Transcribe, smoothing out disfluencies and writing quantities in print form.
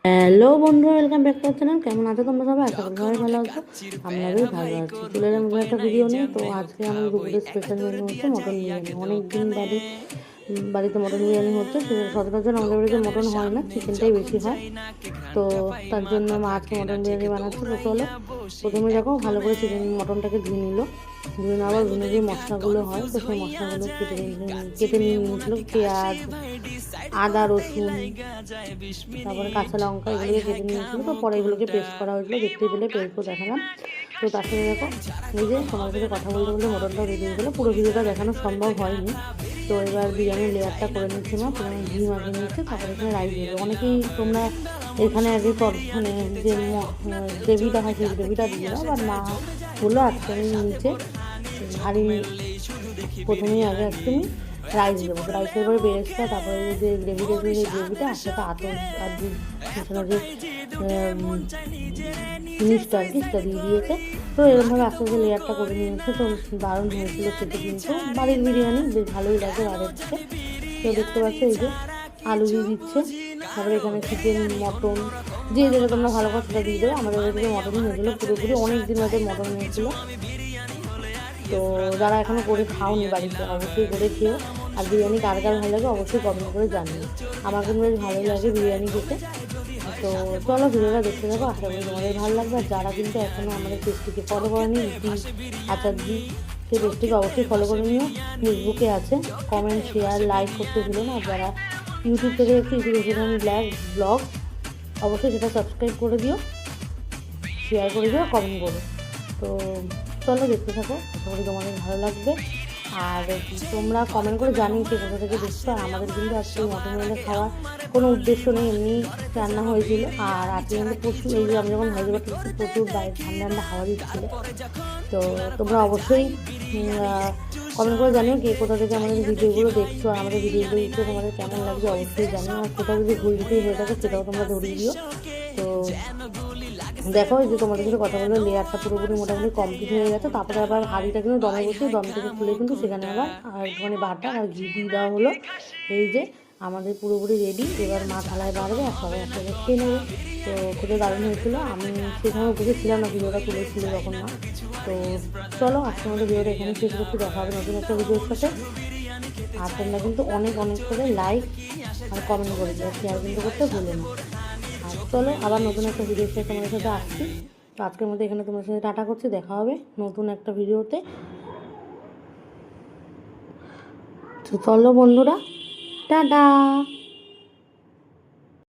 Hello বন্ধুরা, welcome back to our channel. কেমন আছো তোমরা সবাই? আশা করি সবাই ভালো আছো। আমরা বেশ ভালো আছি। চলে এলাম নতুন একটা ভিডিও নিয়ে। তো আজকে আমাদের দুপুরের স্পেশাল মেনু হচ্ছে মটন বিরিয়ানি। অনেক দিন বাদে বাড়িতে মটন বিরিয়ানি হচ্ছে। সচরাচর আমাদের বাড়িতে মটন হয় না, চিকেনটাই বেশি হয়। তো তার জন্য মা আজকে মটন বিরিয়ানি বানাচ্ছে। তো চলো, প্রথমে দেখো ভালো করে চিকেন মটনটাকে ধুয়ে নিল। ধুয়ে নেওয়ার ধুয়ে যে মশলাগুলো হয়, তো সেই মশলাগুলো কেটে নিয়ে নিয়েছিল। পেঁয়াজ, আদা, রসুন, তারপরে কাঁচা লঙ্কা এগুলোকে কেটে নিয়েছিল। তো পরে এগুলোকে পেস্ট করা হয়েছিল, দেখতেই পেলে পেস্টও দেখালাম। তো তার সাথে দেখো এই যে তোমার সাথে কথা বলতে বলতে মটনটাও রেডি হয়ে গেলো। পুরো ভিডিওটা দেখানো সম্ভব হয়নি। তো এবার বিরিয়ানির লেয়ারটা করে নিচ্ছি না, পুরো ঘি মাখিয়ে নিচ্ছে। তারপরে এখানে রাইস দেবে। অনেকেই তোমরা এখানে আগে মানে যে গ্রেভিটা হয় সেই গ্রেভিটা দিয়ে দাও, বা না হলো আজকে আমি নিচে হাঁড়ি প্রথমেই আগে আজকে আমি রাইস দেবো। রাইসের পরে বেরেস্তা, তারপরে যে গ্রেভি রেখে সেই গ্রেভিটা আর সাথে আতর আর দুধ মিশানো যে জিনিসটা আর কি, সেটা দিয়ে দিয়েছে। তো এরকমভাবে আস্তে আস্তে লেয়ারটা করে নিয়েছে। তো দারুণ হয়েছিল খেতে, কিন্তু বাড়ির বিরিয়ানি বেশ ভালোই লাগে বাইরের থেকে। তো দেখতে পাচ্ছ এই যে আলু দিয়ে দিচ্ছে, তারপরে এখানে চিকেন, মটন যে যেটা তোমরা ভালো করে সেটা দিয়ে দেবে। আমাদের বাড়িতে মটনই হয়েছিলো পুরোপুরি, অনেক দিন বাদে মটন হয়েছিল। তো যারা এখনও করে খাওনি বাড়িতে, অবশ্যই করে খেও। আর বিরিয়ানি কার কার ভালো লাগে অবশ্যই কমেন্ট করে জানিও। আমার কিন্তু বেশ ভালোই লাগে বিরিয়ানি খেতে। তো চলো ভিডিওটা দেখতে থাকো, আশা করি তোমাদের ভালো লাগবে। আর যারা কিন্তু এখনও আমাদের পেজটিকে ফলো করেনি, আচার্যি সেই পেজটিকে অবশ্যই ফলো করে নিও। ফেসবুকে আছে, কমেন্ট, শেয়ার, লাইক করতে ভুলো না। আর যারা ইউটিউব থেকে একটু ইউটিউব ব্লগ অবশ্যই সেটা সাবস্ক্রাইব করে দিও, শেয়ার করে দিও, কমেন্ট করো। তো চলো দেখতে থাকো, আশা করি তোমাদের ভালো লাগবে। আর তোমরা কমেন্ট করে জানিয়ে কে কোথা থেকে দেখছো। আর আমাদের কিন্তু আজকে মটন বিরিয়ানি খাওয়ার কোনো উদ্দেশ্য নেই, এমনি রান্না হয়েছিল। আর আজকে কিন্তু প্রচুর, এই যে আমি যখন হায়দ্রাবাদ থেকে প্রচুর বাইরে ঠান্ডা ঠান্ডা হাওয়া দিচ্ছিলো। তো তোমরা অবশ্যই কমেন্ট করে জানিও কে কোথা থেকে আমাদের ভিডিওগুলো দেখছো। আর আমাদের ভিডিওগুলো দেখছো তোমাদের কেমন লাগছে অবশ্যই জানিও। আর কোথাও যদি ভুল ভুল হয়ে থাকে সেটাও তোমরা ধরিয়ে দিও। তো দেখো এই যে তোমাদের সাথে কথা বলে লেয়ারটা পুরোপুরি মোটামুটি কমপ্লিট হয়ে গেছে। তারপরে আবার হাঁড়িটা কিন্তু দমে বসিয়ে, দম থেকে খুলে কিন্তু সেখানে আবার একটুখানি বাটার আর ঘি দিয়ে দেওয়া হলো। এই যে আমাদের পুরোপুরি রেডি। এবার মা থালায় বাড়বে আর সবাই একসাথে খেয়ে নেবে। তো খেতে দারুণ হয়েছিল। আমি সেখানে বসেছিলাম না, ভিডিওটা তুলেছিল যখন মা। তো চলো আজকে আমাদের ভিডিওটা এখানে শেষ করতে, দেখা হবে নতুন একটা ভিডিওর সাথে। আর তোমরা কিন্তু অনেক অনেক করে লাইক আর কমেন্ট করে দিও, শেয়ার কিন্তু করতে ভুলো না। আর চলো আবার নতুন একটা ভিডিওর সাথে তোমাদের সাথে আসছি। তো আজকের মধ্যে এখানে তোমার সাথে টাটা করছি, দেখা হবে নতুন একটা ভিডিওতে। তো চলো বন্ধুরা, টাটা।